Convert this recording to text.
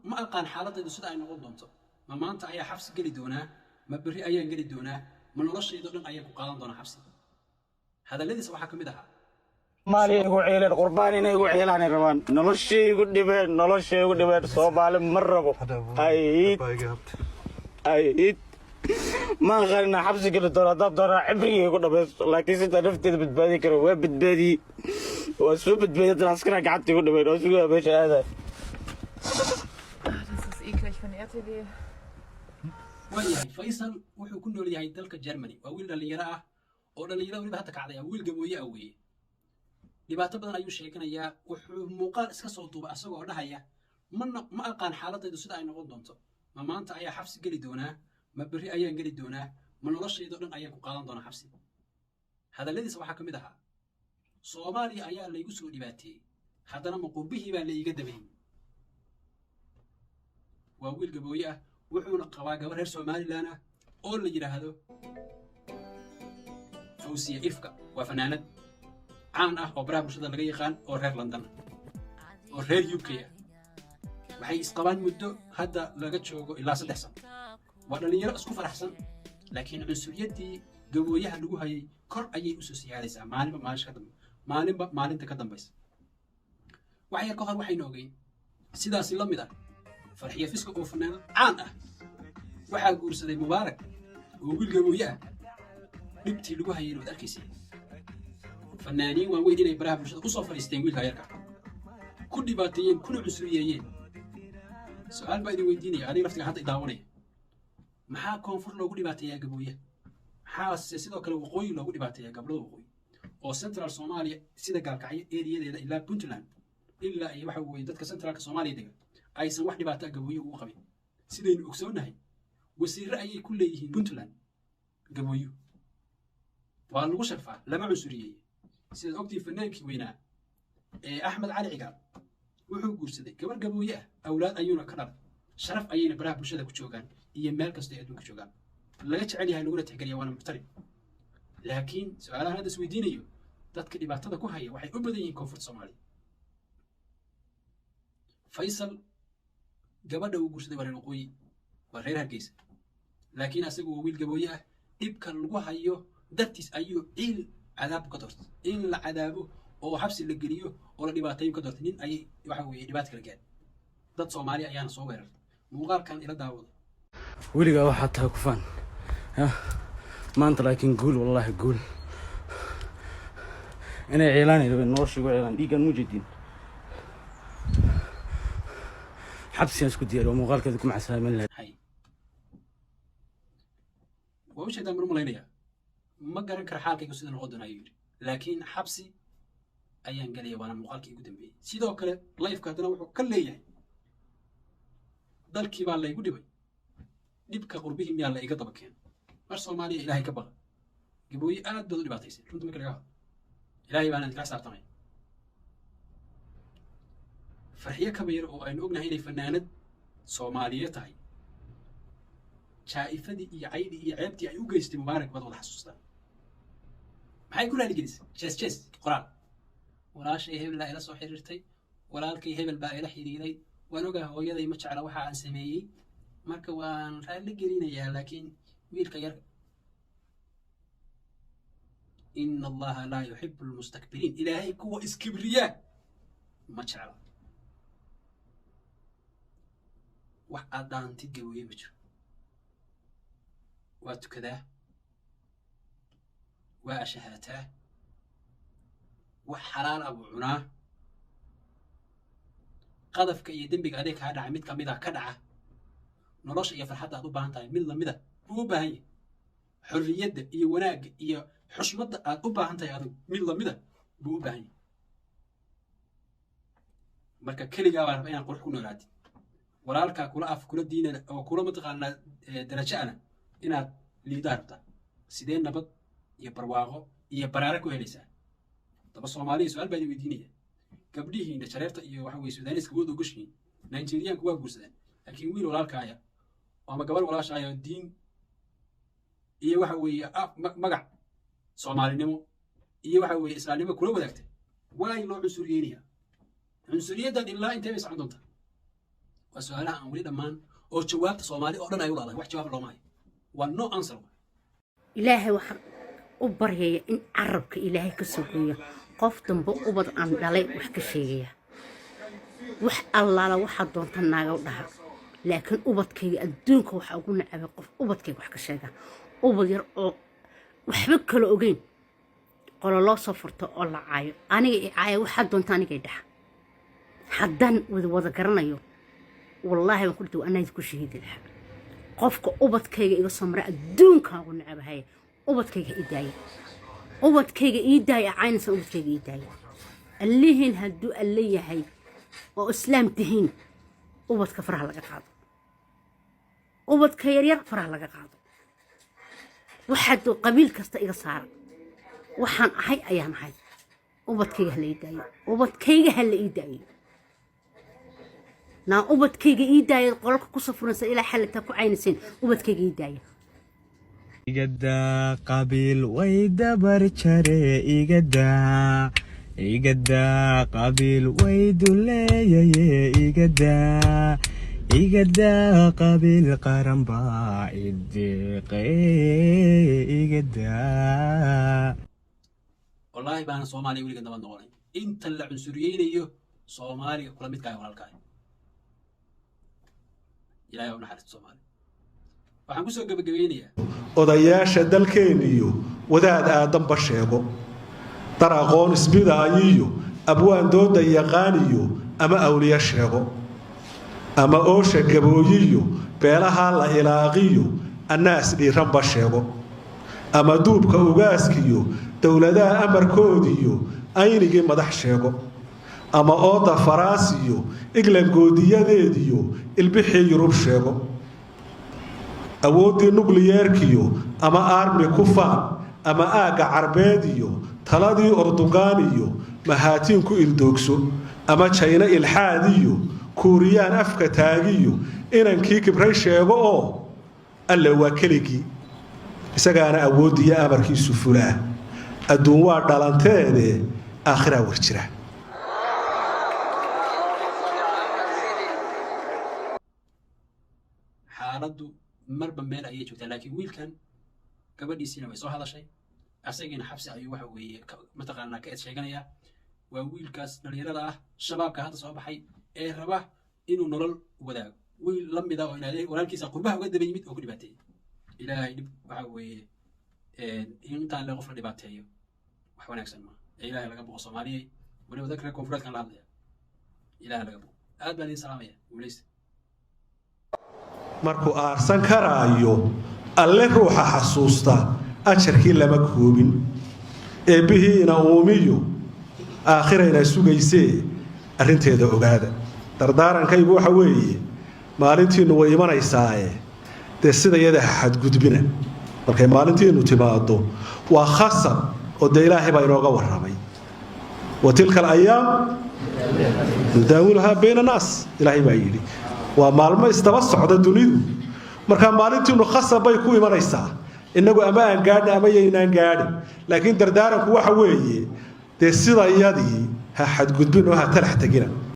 ma aqaan xaaladaydu sida ay noqon doonto ma maanta ayaa xabsi geli doonaa ma berri ayaan geli doonaa ma noloshaydo dhan ayaan ku qaadan doonaa xabsi hadalladiisa waxaa ka mid ahaa maali igu ciileen qurbaan inay igu ciilaan rabaan noloshay igu dhibeen Soomaali ma rabo ay ما خلنا حبس كل دور دور عبري يقول بس لكن ست نفتي بتبادي كرو وين بتبادي وسو بتبادي العسكري قعدت يقول بس وسو يا باشا هذا Das ist eklig von RTW. waayahay faysal wuxuu ku nool yahay dalka Germany waa wiil dhalinyaro ah oo dhalinyaro waliba hadda kacday wiil gabooye ah weeye dhibaato badan ayuu sheeganayaa wuxuu muuqaal iska soo duubay asagoo dhahaya ma aqaan xaaladaydu sida ay noqon doonto ma maanta ayaa xabsi geli doonaa ma berri ayaan geli doonaa ma noloshaydo dhan ayaan ku qaadan doonaa xabsi hadalladiisa waxaa ka mid ahaa Soomaaliya ayaa laygu soo dhibaateeyey haddana ma qurbihii baa layga dabayay waa wiil gabooye ah wuxuuna qabaa gabar reer Somaliland ah oo la yiraahdo Fawsiya Ifka waa fanaanad caan ah oo baraha bulshada laga yaqaan oo reer London oo reer UK ah waxay isqabaan muddo hadda laga joogo ilaa 3 sano waa dhalinyaro isku faraxsan laakiin cunsuriyadii gabooyaha lagu hayay kor ayay u soo siyaadaysaa maalinta ka dambaysa waxay ka hor waxayna ogeyn sidaas la mid ah farxiyo fiska oo fanaanad caan ah waxaa guursaday Mubaarak oo wiil gabooye ah dhibtii lagu hayay wada arkaysay fanaaniin waa weyn inay baraha bulshada u soo fariisteen wiilka yarka ku dhibaateeyeen kuna cusuriyeeyeen su'aal baa idin weydiinaya adiga laftiga hadda daawanaya maxaa koonfur loogu dhibaateeyaa gabooye maxaa sidoo kale waqooyi loogu dhibaateeyaa gabdhada waqooyi oo central Soomaaliya sida gaalkacyo eeriyadeeda ilaa Puntland ilaa ay waxa weeye dadka centralka Soomaaliya degan aysan wax dhibaato gabooye ugu qabin sidaynu ogsoonahay wasiirro ayay ku leeyihiin Puntland gabooyo waa lagu sharfaa lama cusuriyeeyay sida ogtii fanaankii weynaa ee Axmed Cali Cigaal wuxuu guursaday gabar gabooye ah awlaad ayuuna ka dhalay sharaf ayayna baraha bulshada ku joogaan iyo meel kasta ay adduunka joogaan laga jecel yahay laguna tixgeliyaa waana muxtarim laakiin su'aalahan hadda isweydiinayo dadka dhibaatada ku haya waxay u badan yihiin koonfurta Soomaaliya Faysal gabadha uu guursaday waa reer waqooyi waa reer Hargeysa laakiin asagu waa wiil gabooye ah dhibka lagu hayo dartiis ayuu ciil cadaab ka doortay in la cadaabo oo xabsi la geliyo oo la dhibaateeyo ka doortay nin ay waxa weeye dhibaato kala gaar dad Soomaali ayaana soo weeraray muuqaalkan ila daawada weligaa waxaa tahay ku faan maanta laakiin guul wallahi guul inay ciilaan rabeen nolosha ugu ciilaan dhiigan muujidin xabsiyan isku diyaar oo muuqaalkeeda ku macasaamin lahayd waa u sheegtaa mar malaynaya ma garan kara xaalkaygu sida noqon doona ayuu yidhi laakiin xabsi ayaan galaya waana muuqaalkii ugu dambeeyey sidoo kale live-ka haddana wuxuu ka leeyahay dalkii baa laygu dhibay dhibka qurbihii miyaa la iga daba keen mar Soomaaliya ilaahay ka baqa gabooye aad baad u dhibaataysay runta marka laga hadlo ilaahay baana idinka xisaabtamay farxiyo kabayr oo aynu ognahay inay fanaanad Soomaaliyeed tahay jaa'ifadii iyo caydii iyo ceebtii ay u geystay Mubaarak baad wada xasuustaan maxay ku raali gelisay jees qoraal walaashay hebel ila soo xiriirtay walaalkay hebel baa ila xiriiray waan ogahay hooyaday ma jecla waxa aan sameeyay marka waan raali gelinayaa laakiin wiilka yar inna allaha la yuhibbu almustakbirin ilaahay kuwa iskibriya ma jecla wax aadaantid gabooye ma jiro waa tukadaa waa ashahaataa wax xalaal ah buu cunaa qadafka iyo dembiga adeeg kaa dhaca mid ka mid ah ka dhaca nolosha iyo farxadda aad u baahan tahay mid lamida buu u baahan yahay xorriyadda iyo wanaagga iyo xushmadda aad u baahan tahay adigu mid lamida buu u baahan yahay marka keligaa baa raba inaad qurux ku noolaatid walaalkaa kula af kula diinana oo kula mataqaanaa darajo ana inaad liidaa rabtaa sidee nabad iyo barwaaqo iyo baraare ku helaysaa daba Soomaaliya su'aal baa idin weydiinaya gabdhihiina jareerta iyo waxa weeye Suudaaniska wada uga shaqeeyay Nigerianku waa guursadeen laakiin wiil walaalkaaya ama gabar walaashaaya diin iyo waxa weeye magac Soomaalinimo iyo waxa weeye Islaamnimo kula wadaagtay way loo cunsuriyeenaya cunsuriyada ilaa intee bay socon doontaa وسؤالها عن وليد أمان أو جواب صومالي أو لا يقول الله واحد جواب لوماي والنو أنسر إلهي وحر وبرهي إن عربك إلهي كسوقية قفتم بقبض عن دلي وحكشية وح الله لا واحد دون تناقة ودها لكن أبدك الدنك وحقولنا أبي قف أبدك وحكشية أبد يرقو وحبك الأوجين قال الله صفرت الله عايو أنا عايو واحد دون تاني كده حدان وذكرنا يوم والله ما قلت أنا يذكر شهيد الحق قفك أبدك إذا صمراء الدنك ونعب هاي أبدك إيداي أبدك إيداي عين سن أبدك إيداي اللي هن هدو اللي هاي وإسلام تهين أبدك فرح لك قاضي أبدك يرير فرح لك قاضي وحد قبيل كستا إذا صار وحن هاي أيام هاي أبدك هل إيداي أبدك هل إيداي نا أبدكيga إيداي قولك كسفرنس إلى حل تكو عينسين أبدكيga إيداي إيجادا قابيل ويدا برشاري إيجادا قابيل ويدو لي إيجادا قابيل قرنبا إدقي إيجادا والله بأنا صومالي ولي قدام النقطة أنت اللي عنصريين أيوه صومالي كل ميت كاي ولا الكاي إلهي ونحرس الصومالي waxaan ku soo gabagabeynayaa odayaasha dalkeeniyo wadaad aadan basheego dar aqoon isbidaayiyo abwaan dooda yaqaaniyo ama awliya sheego ama oosha gabooyiyo beelaha la ilaaqiyo annaas dhiiran basheego ama duubka ugaaskiyo dowladaha amarkoodiyo aynigii madax sheego ama ooda faraasiyo iglangoodiyadeediyo ilbixii yurub sheego awoodii nukliyeerkiyo ama armi kufaan ama aaga carbeediyo taladii ordugaaniyo mahaatiin ku ildoogso ama jayna ilxaadiyo kuuriyaan afka taagiyo inankii kibray sheego oo alle waa keligii isagaana awoodiyo amarkiisu fulaa adduun waa dhalanteede aakhiraa warjira xaaladdu marba meel ayay joogtaa laakiin wiilkan gabadhiisiina way soo hadashay asagiina xabsi ayuu waxa weeye mataqaanaa ka ed sheeganayaa waa wiilkaas dhalinyarada ah shabaabka hadda soo baxay ee raba inuu nolol wadaago wiil la mid ah oo inaaday walaalkiisa qurbaha uga daba yimid oo ku dhibaateeyey ilaahay dhib waxa weeye intaan le qof la dhibaateeyo wax wanaagsan ma ilaahay laga boqo soomaaliyey weliba dadka reer koonfureedkan la hadlaya ilaahay laga boqo aad baan idin salaamaya guulaysta markuu aarsan karaayo alle ruuxa xasuusta ajarkii lama koobin eebbihiina uumiyo aakhirayna sugaysee arrinteeda ogaada dardaarankaygu waxa weeye maalintiinnu way imanaysaaye dee sidayada ha xadgudbina markay maalintiinnu timaado waa khasab oo dee ilaahay baa inooga warramay wa tilka alayaam nudaawilhaa bayna naas ilaahay baa yidhi waa maalmo isdaba socda dunidu marka maalintiinu khasab bay ku imanaysaa inagu ama aan gaadhin ama yaynaan gaadhin laakiin dardaaranku waxa weeye dee sidayadii ha xadgudbin oo ha talax tegina